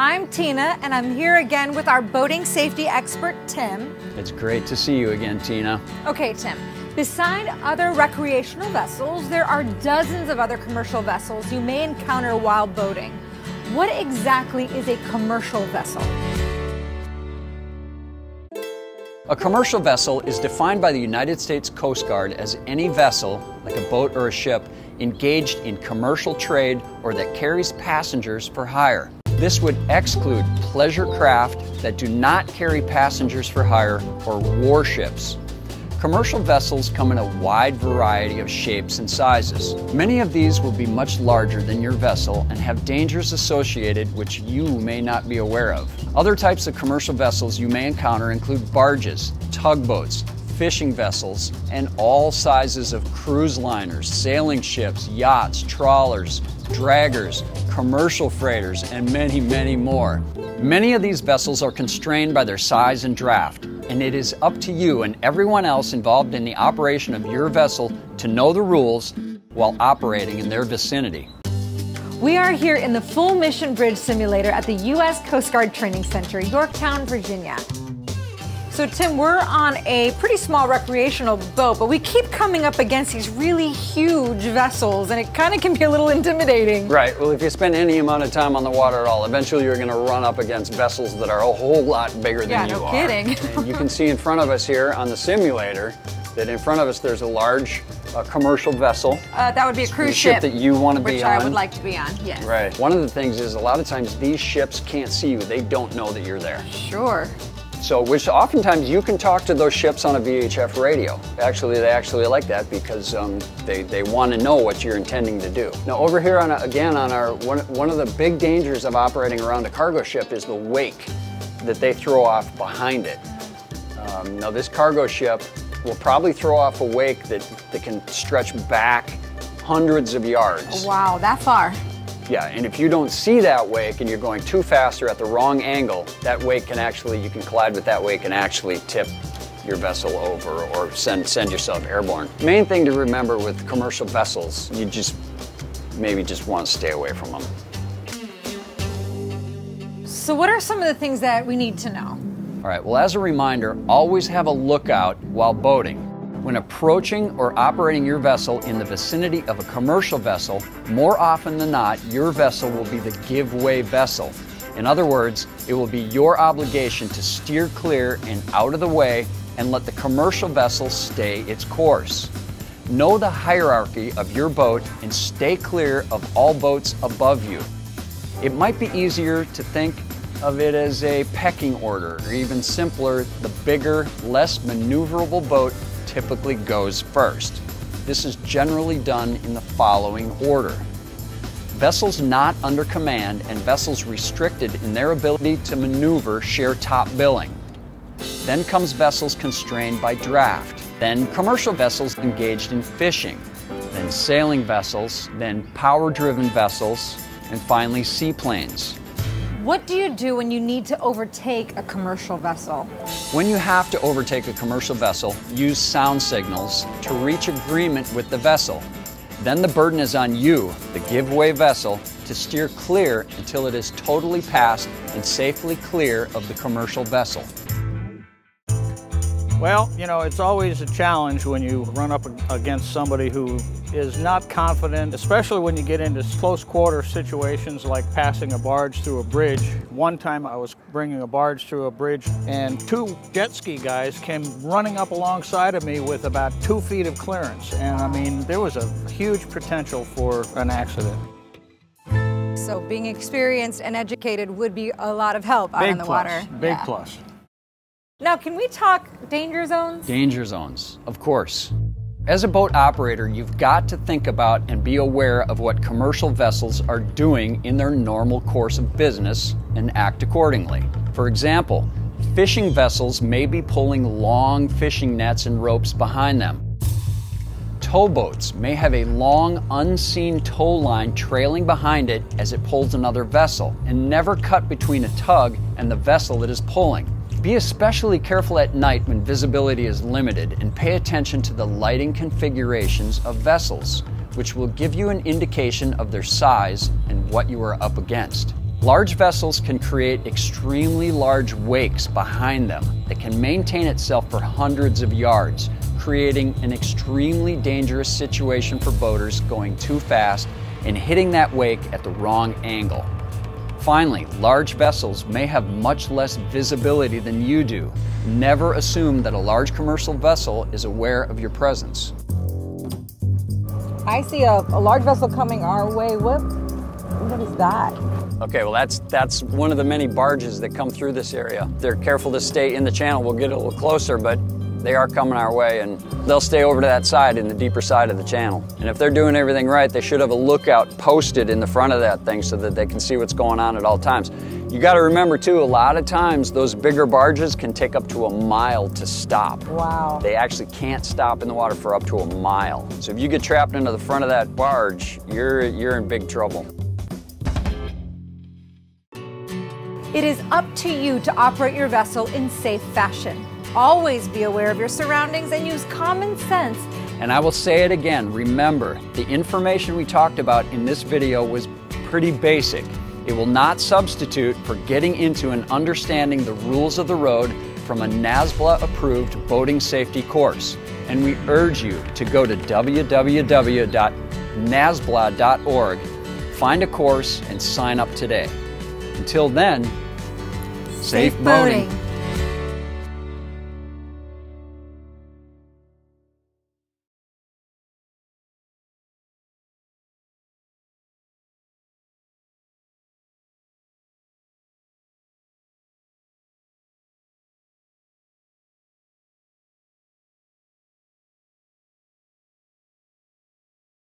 I'm Tina, and I'm here again with our boating safety expert, Tim. It's great to see you again, Tina. Okay, Tim. Beside other recreational vessels, there are dozens of other commercial vessels you may encounter while boating. What exactly is a commercial vessel? A commercial vessel is defined by the United States Coast Guard as any vessel, like a boat or a ship, engaged in commercial trade or that carries passengers for hire. This would exclude pleasure craft that do not carry passengers for hire or warships. Commercial vessels come in a wide variety of shapes and sizes. Many of these will be much larger than your vessel and have dangers associated which you may not be aware of. Other types of commercial vessels you may encounter include barges, tugboats, fishing vessels, and all sizes of cruise liners, sailing ships, yachts, trawlers, draggers, commercial freighters, and many, many more. Many of these vessels are constrained by their size and draft, and it is up to you and everyone else involved in the operation of your vessel to know the rules while operating in their vicinity. We are here in the Full Mission Bridge Simulator at the U.S. Coast Guard Training Center, Yorktown, Virginia. So Tim, we're on a pretty small recreational boat, but we keep coming up against these really huge vessels, and it kind of can be a little intimidating. Right. Well, if you spend any amount of time on the water at all, eventually you're going to run up against vessels that are a whole lot bigger than you are. Yeah, no kidding. And you can see in front of us here on the simulator that in front of us there's a large commercial vessel. That would be a cruise ship that you want to be on. Which I would like to be on, yes. Right. One of the things is a lot of times these ships can't see you. They don't know that you're there. Sure. So, which oftentimes you can talk to those ships on a VHF radio. Actually, they actually like that because they want to know what you're intending to do. Now, over here on one of the big dangers of operating around a cargo ship is the wake that they throw off behind it. Now, this cargo ship will probably throw off a wake that can stretch back hundreds of yards. Wow, that far. Yeah, and if you don't see that wake and you're going too fast or at the wrong angle, that wake can actually, you can collide with that wake and actually tip your vessel over or send yourself airborne. Main thing to remember with commercial vessels, you maybe just want to stay away from them. So what are some of the things that we need to know? All right, well, as a reminder, always have a lookout while boating. When approaching or operating your vessel in the vicinity of a commercial vessel, more often than not, your vessel will be the giveaway vessel. In other words, it will be your obligation to steer clear and out of the way and let the commercial vessel stay its course. Know the hierarchy of your boat and stay clear of all boats above you. It might be easier to think of it as a pecking order, or even simpler, the bigger, less maneuverable boat typically goes first. This is generally done in the following order. Vessels not under command and vessels restricted in their ability to maneuver share top billing. Then comes vessels constrained by draft. Then commercial vessels engaged in fishing. Then sailing vessels, then power-driven vessels, and finally seaplanes. What do you do when you need to overtake a commercial vessel? When you have to overtake a commercial vessel, use sound signals to reach agreement with the vessel. Then the burden is on you, the giveaway vessel, to steer clear until it is totally past and safely clear of the commercial vessel. Well, you know, it's always a challenge when you run up against somebody who is not confident, especially when you get into close quarter situations like passing a barge through a bridge. One time I was bringing a barge through a bridge and two jet ski guys came running up alongside of me with about 2 feet of clearance. And I mean, there was a huge potential for an accident. So being experienced and educated would be a lot of help out on the water. Big plus. Now, can we talk danger zones? Danger zones, of course. As a boat operator, you've got to think about and be aware of what commercial vessels are doing in their normal course of business and act accordingly. For example, fishing vessels may be pulling long fishing nets and ropes behind them. Towboats may have a long, unseen tow line trailing behind it as it pulls another vessel and never cut between a tug and the vessel that is pulling. Be especially careful at night when visibility is limited and pay attention to the lighting configurations of vessels, which will give you an indication of their size and what you are up against. Large vessels can create extremely large wakes behind them that can maintain itself for hundreds of yards, creating an extremely dangerous situation for boaters going too fast and hitting that wake at the wrong angle. Finally, large vessels may have much less visibility than you do. Never assume that a large commercial vessel is aware of your presence. I see a large vessel coming our way. What is that? Okay, well that's one of the many barges that come through this area. They're careful to stay in the channel. We'll get a little closer, but they are coming our way, and they'll stay over to that side, in the deeper side of the channel. And if they're doing everything right, they should have a lookout posted in the front of that thing so that they can see what's going on at all times. You got to remember too, a lot of times those bigger barges can take up to a mile to stop. Wow. They actually can't stop in the water for up to a mile. So if you get trapped into the front of that barge, you're in big trouble. It is up to you to operate your vessel in safe fashion. Always be aware of your surroundings and use common sense. And I will say it again, remember, the information we talked about in this video was pretty basic. It will not substitute for getting into and understanding the rules of the road from a NASBLA-approved boating safety course. And we urge you to go to www.nasbla.org, find a course, and sign up today. Until then, safe boating.